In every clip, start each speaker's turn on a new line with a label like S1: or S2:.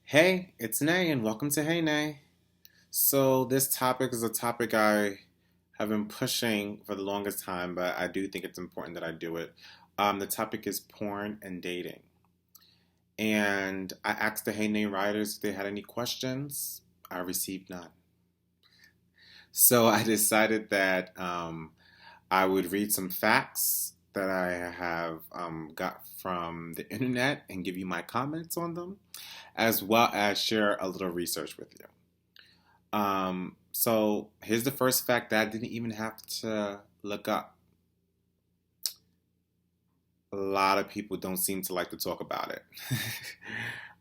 S1: Hey, it's Nay, and welcome to Hey Nay. So, this topic is a topic I have been pushing for the longest time, but I do think it's important that I do it. The topic is porn and dating. And I asked the Hey Nay writers if they had any questions. I received none. So, I decided that I would read some facts that I have got from the internet and give you my comments on them, as well as share a little research with you. So here's the first fact that I didn't even have to look up. A lot of people don't seem to like to talk about it,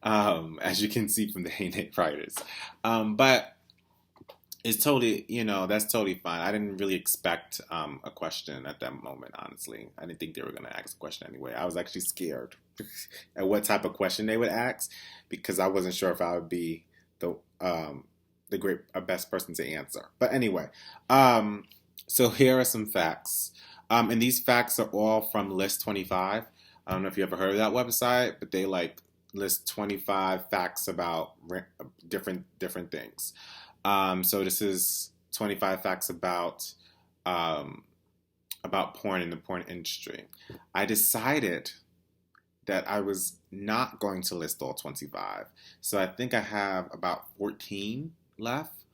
S1: as you can see from the Hey Nick writers. But it's totally, that's totally fine. I didn't really expect a question at that moment, honestly. I didn't think they were going to ask a question anyway. I was actually scared at what type of question they would ask because I wasn't sure if I would be the great best person to answer. But anyway, so here are some facts. And these facts are all from List 25. I don't know if you ever heard of that website, but they list 25 facts about different things. So this is 25 facts about porn in the porn industry. I decided that I was not going to list all 25. So I think I have about 14 left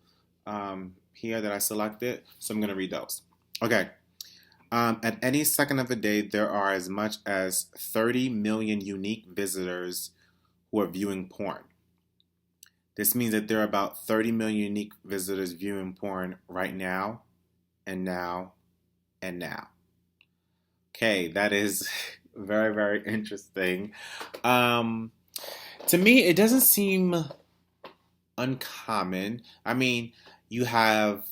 S1: here that I selected. So I'm going to read those. Okay. At any second of the day, there are as much as 30 million unique visitors who are viewing porn. This means that there are about 30 million unique visitors viewing porn right now, and now, and now. Okay, that is very, very interesting. To me, it doesn't seem uncommon. I mean, you have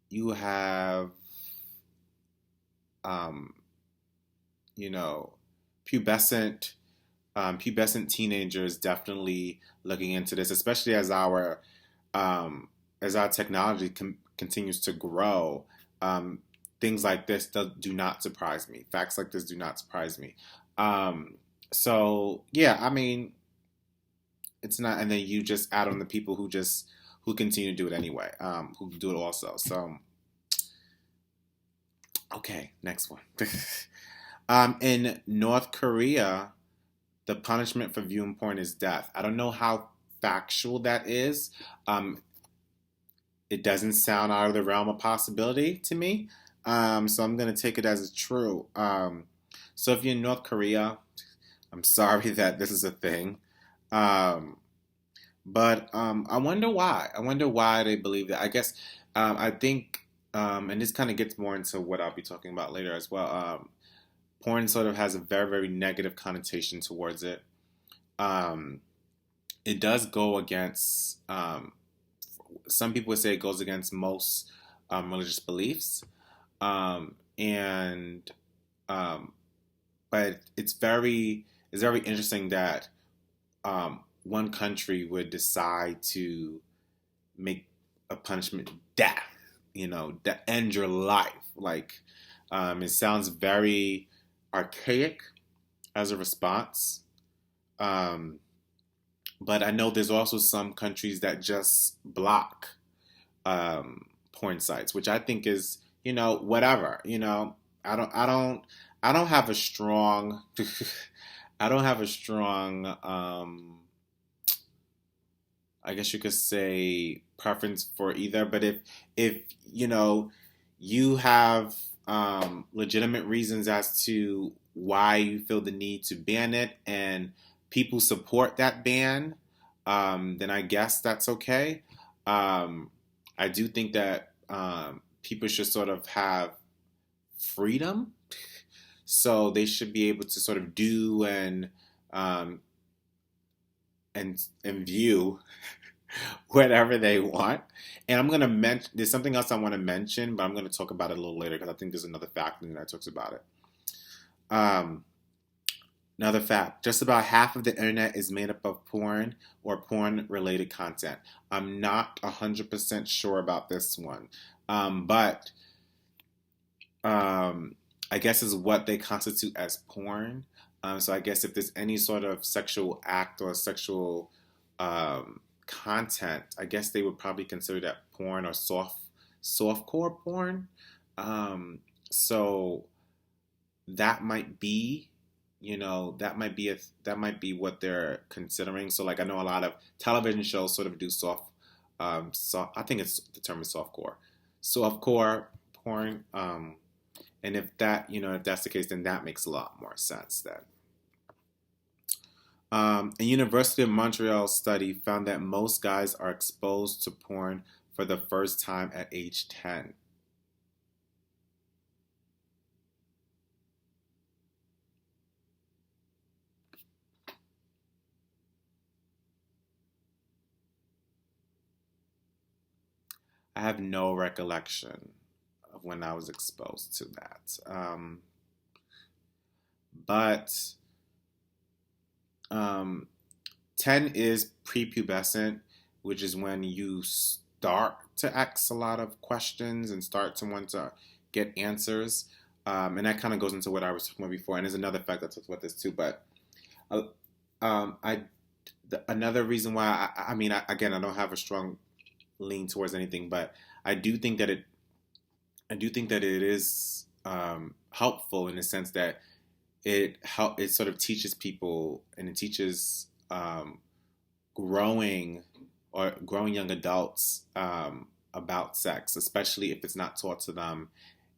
S1: you have um, you know pubescent teenagers definitely looking into this, especially as our technology continues to grow. Things like this do not surprise me. Facts like this do not surprise me. So yeah, I mean, it's not, and then you just add on the people who continue to do it anyway, who do it also. So okay, next one. In North Korea, the punishment for viewing porn is death. I don't know how factual that is. It doesn't sound out of the realm of possibility to me. So I'm going to take it as true. So if you're in North Korea, I'm sorry that this is a thing. Um, but I wonder why. I wonder why they believe that. I guess I think, and this kind of gets more into what I'll be talking about later as well. Porn sort of has a very, very negative connotation towards it. Um, it does go against, some people would say it goes against most religious beliefs. And But it's very interesting that one country would decide to make a punishment death, that end your life. It sounds very archaic as a response. Um, but I know there's also some countries that just block porn sites, which I think is, whatever. I don't have a strong, I don't have a strong, I guess you could say preference for either. But if you have legitimate reasons as to why you feel the need to ban it, and people support that ban, then I guess that's okay. Um, I do think that people should sort of have freedom, so they should be able to sort of do um, and view whatever they want. And I'm gonna mention there's something else I want to mention, but I'm gonna talk about it a little later because I think there's another fact that talks about it. Um, Another fact: just about half of the internet is made up of porn or porn-related content. I'm not 100% sure about this one, but um, I guess is what they constitute as porn. So I guess if there's any sort of sexual act or sexual content, I guess they would probably consider that porn or softcore porn. Um, so that might be, that might be what they're considering. So like I know a lot of television shows sort of do I think it's the term is softcore porn. And if that's the case, then that makes a lot more sense then. A University of Montreal study found that most guys are exposed to porn for the first time at age 10. I have no recollection of when I was exposed to that. But 10 is prepubescent, which is when you start to ask a lot of questions and start to want to get answers. And that kind of goes into what I was talking about before. And there's another fact that talks about this too. But uh, I another reason why again, I don't have a strong lean towards anything, but I do think that it is helpful in the sense that it sort of teaches people, and it teaches growing young adults about sex, especially if it's not taught to them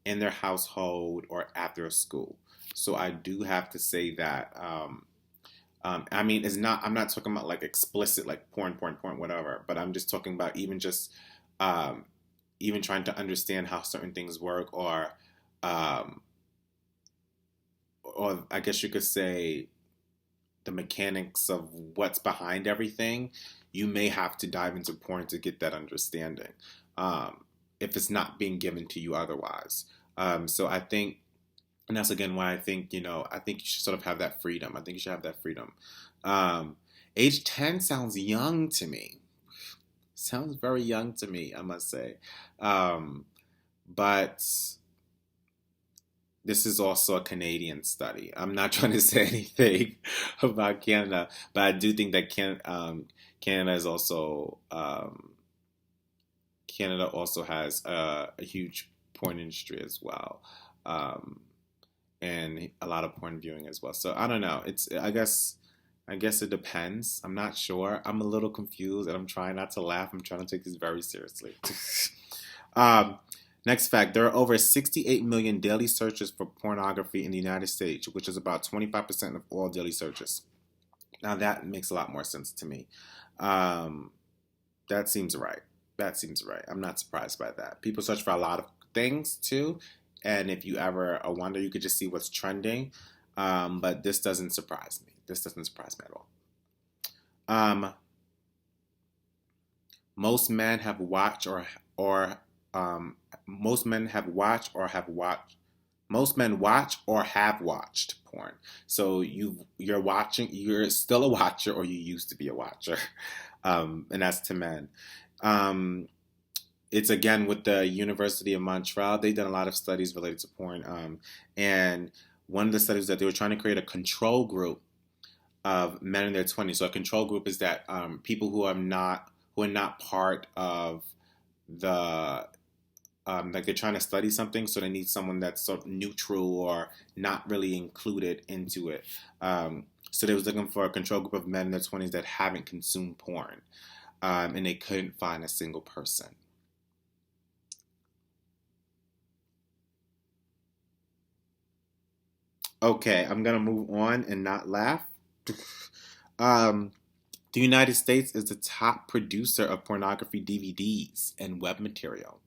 S1: in their household or at their school. So I do have to say that it's not. I'm not talking about like explicit, like porn, whatever. But I'm just talking about um, even trying to understand how certain things work, um, or I guess you could say the mechanics of what's behind everything. You may have to dive into porn to get that understanding, if it's not being given to you otherwise. So I think, and that's again why I think you should sort of have that freedom. I think you should have that freedom. Um, Age 10 sounds young to me. Sounds very young to me, I must say. Um, but this is also a Canadian study. I'm not trying to say anything about Canada, but I do think that Canada is also Canada also has a huge porn industry as well. Um, and a lot of porn viewing as well. So I don't know. I guess it depends. I'm not sure. I'm a little confused, and I'm trying not to laugh. I'm trying to take this very seriously. um, Next fact: there are over 68 million daily searches for pornography in the United States, which is about 25% of all daily searches. Now that makes a lot more sense to me. Um, that seems right. That seems right. I'm not surprised by that. People search for a lot of things too, and if you ever wonder, you could just see what's trending. But this doesn't surprise me. This doesn't surprise me at all. Um, most men have watched or most men have watched or have watched most men watch or have watched porn. So you're still a watcher, or you used to be a watcher, and that's to men. Um, it's again with the University of Montreal. They've done a lot of studies related to porn, and one of the studies that they were trying to create a control group of men in their 20s. So a control group is that people who are not part of the like they're trying to study something, so they need someone that's sort of neutral or not really included into it. So they was looking for a control group of men in their 20s that haven't consumed porn, and they couldn't find a single person. Okay, I'm gonna move on and not laugh. um, the United States is the top producer of pornography DVDs and web material.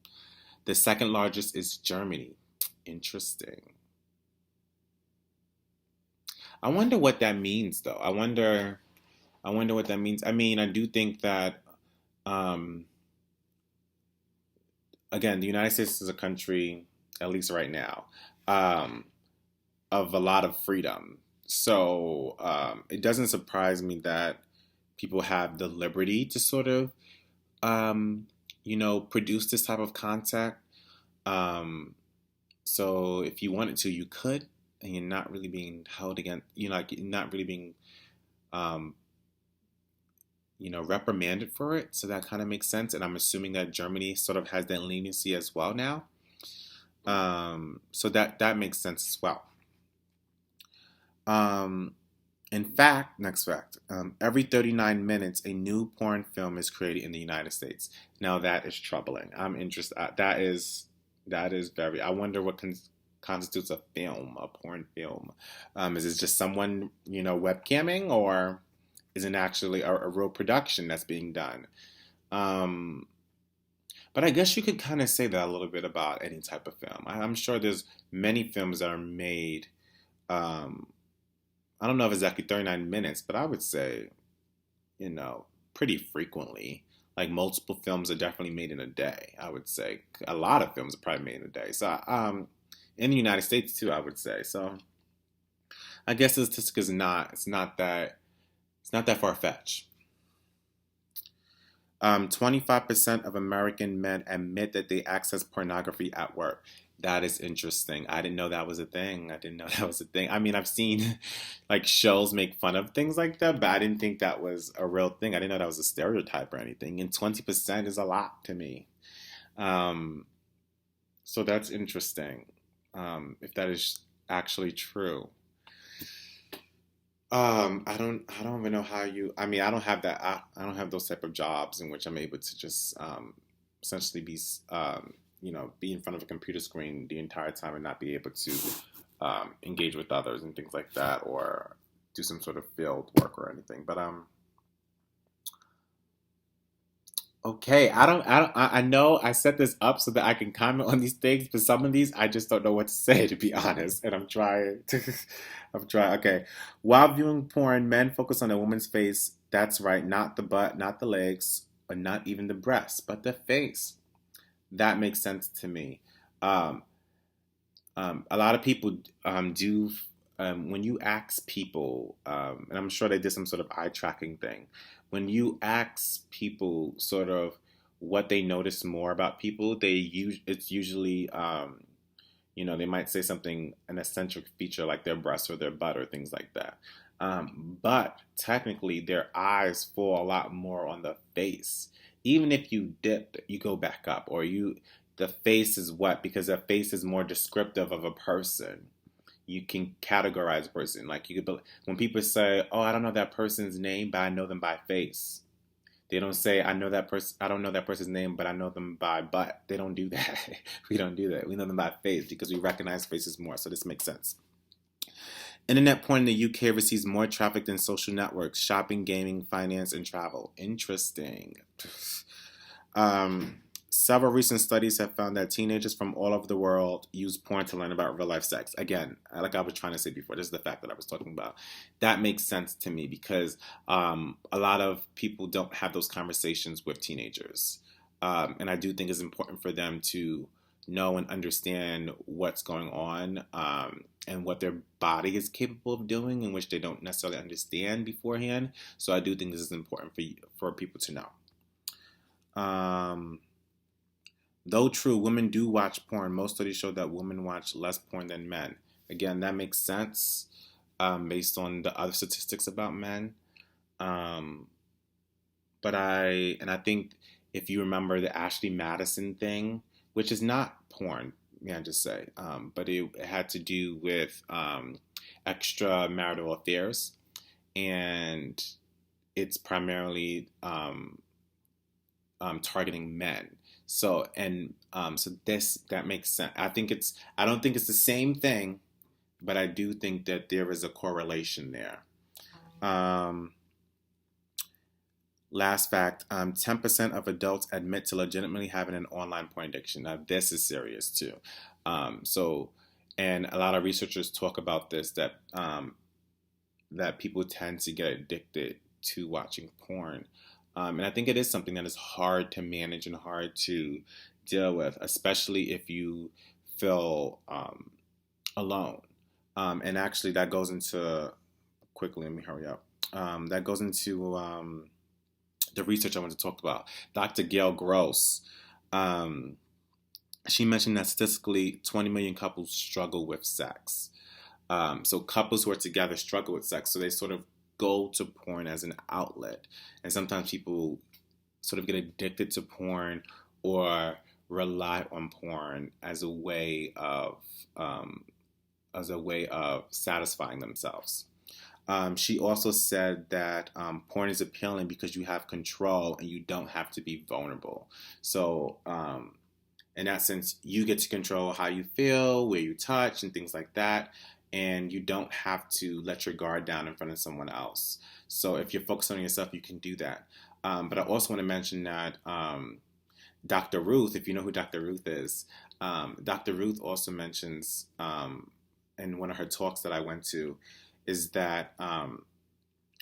S1: The second largest is Germany. Interesting. I wonder what that means, though. I wonder what that means. I mean, I do think that, um, again, the United States is a country, at least right now, um, of a lot of freedom. So it doesn't surprise me that people have the liberty to sort of, um, produce this type of content. Um, So if you wanted to, you could, and you're not really being held against, like you're not really being, um, reprimanded for it. So that kind of makes sense. And I'm assuming that Germany sort of has that leniency as well now. So that makes sense as well. Um, in fact, next fact, every 39 minutes, a new porn film is created in the United States. Now that is troubling. I'm interested. That is very. I wonder what constitutes a film, a porn film. Is it just someone webcamming, or is it actually a real production that's being done? Um, but I guess you could kind of say that a little bit about any type of film. I'm sure there's many films that are made. Um, I don't know if exactly 39 minutes, but I would say, you know, pretty frequently. Like multiple films are definitely made in a day. I would say a lot of films are probably made in a day. So, in the United States too, I would say. So, I guess the statistic is not. It's not that far fetched. 25% of American men admit that they access pornography at work. That is interesting. I didn't know that was a thing. I didn't know that was a thing. I mean, I've seen like shows make fun of things like that, but I didn't think that was a real thing. I didn't know that was a stereotype or anything. And 20% is a lot to me. Um, so that's interesting. If that is actually true. I don't even know how you. I mean, I don't have that. I don't have those type of jobs in which I'm able to just essentially be in front of a computer screen the entire time and not be able to engage with others and things like that, or do some sort of field work or anything. But okay, I know I set this up so that I can comment on these things, but some of these I just don't know what to say, to be honest. And I'm trying to, I'm trying. Okay. While viewing porn, men focus on a woman's face. That's right, not the butt, not the legs, or not even the breasts, but the face. That makes sense to me. Um, a lot of people do when you ask people, and I'm sure they did some sort of eye tracking thing. When you ask people sort of what they notice more about people, it's usually they might say something an eccentric feature like their breasts or their butt or things like that. But technically, their eyes fall a lot more on the face. Even if you dip, you go back up, or the face is what, because the face is more descriptive of a person. You can categorize a person. Like when people say, "Oh, I don't know that person's name, but I know them by face." They don't say, "I know that person. I don't know that person's name, but I know them by butt." They don't do that. We don't do that. We know them by face because we recognize faces more. So this makes sense. Internet porn in the UK receives more traffic than social networks, shopping, gaming, finance, and travel. Interesting. Um, Several recent studies have found that teenagers from all over the world use porn to learn about real life sex. Again, like I was trying to say before, this is the fact that I was talking about. That makes sense to me because a lot of people don't have those conversations with teenagers. And I do think it's important for them to know and understand what's going on and what their body is capable of doing, in which they don't necessarily understand beforehand. So I do think this is important for people to know. Um, Though true, women do watch porn. Most studies show that women watch less porn than men. Again, that makes sense based on the other statistics about men. Um, I think if you remember the Ashley Madison thing, which is not porn, may I just say, but it had to do with extramarital affairs, and it's primarily targeting men. So this that makes sense. I don't think it's the same thing, but I do think that there is a correlation there. Um, Last fact: 10% of adults admit to legitimately having an online porn addiction. Now this is serious too. So, and a lot of researchers talk about this that people tend to get addicted to watching porn. And I think it is something that is hard to manage and hard to deal with, especially if you feel alone. And actually, that goes into quickly. Let me hurry up. That goes into the research I want to talk about. Dr. Gail Gross. Um, she mentioned that statistically 20 million couples struggle with sex. So couples who are together struggle with sex, so they sort of go to porn as an outlet, and sometimes people sort of get addicted to porn or rely on porn um, as a way of satisfying themselves. She also said that porn is appealing because you have control and you don't have to be vulnerable. So, in that sense, you get to control how you feel, where you touch, and things like that. And you don't have to let your guard down in front of someone else. So, if you're focused on yourself, you can do that. But I also want to mention that Dr. Ruth, if you know who Dr. Ruth is, Dr. Ruth also mentions in one of her talks that I went to, is that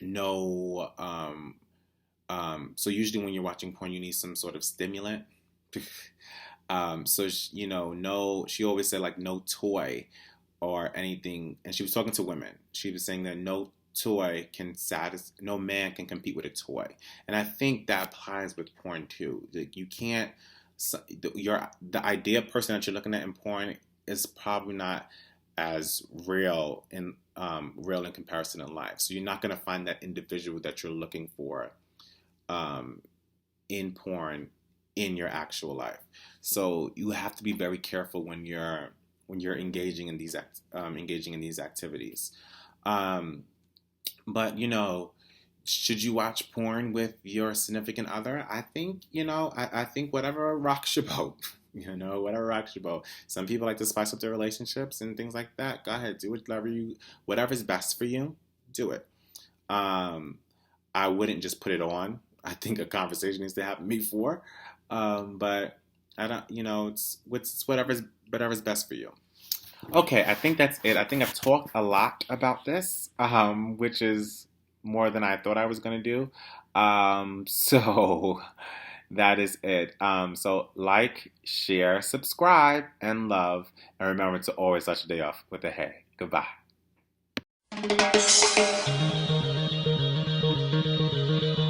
S1: no, so usually when you're watching porn, you need some sort of stimulant. So you know, no, she always said like no toy or anything, and she was talking to women. She was saying that no toy can satisfy, no man can compete with a toy, and I think that applies with porn too. Like you can't, the idea person that you're looking at in porn is probably not as real in comparison in life. So you're not going to find that individual that you're looking for um, in porn in your actual life. So you have to be very careful when you're engaging in these activities. Um, but you know, should you watch porn with your significant other? I think I think whatever rocks your boat. Whatever rocks your boat. Some people like to spice up their relationships and things like that. Go ahead, do whatever's best for you. Do it. Um, I wouldn't just put it on. I think a conversation needs to happen before. But I don't. It's whatever's best for you. Okay, I think that's it. I think I've talked a lot about this, which is more than I thought I was going to do. So that is it. So like, share, subscribe, and love. And remember to always start your day off with a hey. Goodbye.